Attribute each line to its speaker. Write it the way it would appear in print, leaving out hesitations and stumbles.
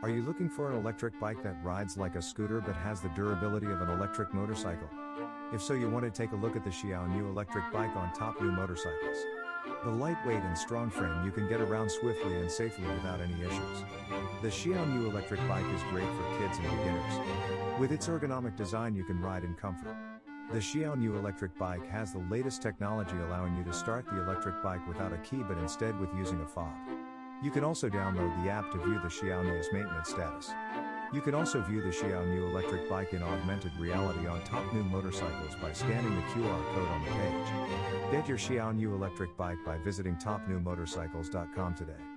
Speaker 1: Are you looking for an electric bike that rides like a scooter but has the durability of an electric motorcycle? If so, you want to take a look at the Xiao Niu Electric Bike on Top New Motorcycles. The lightweight and strong frame you can get around swiftly and safely without any issues. The Xiao Niu Electric Bike is great for kids and beginners. With its ergonomic design, you can ride in comfort. The Xiao Niu Electric Bike has the latest technology, allowing you to start the electric bike without a key but instead with using a fob. You can also download the app to view the Xiao Niu's maintenance status. You can also view the Xiao Niu Electric Bike in augmented reality on Top New Motorcycles by scanning the QR code on the page. Get your Xiao Niu Electric Bike by visiting topnewmotorcycles.com today.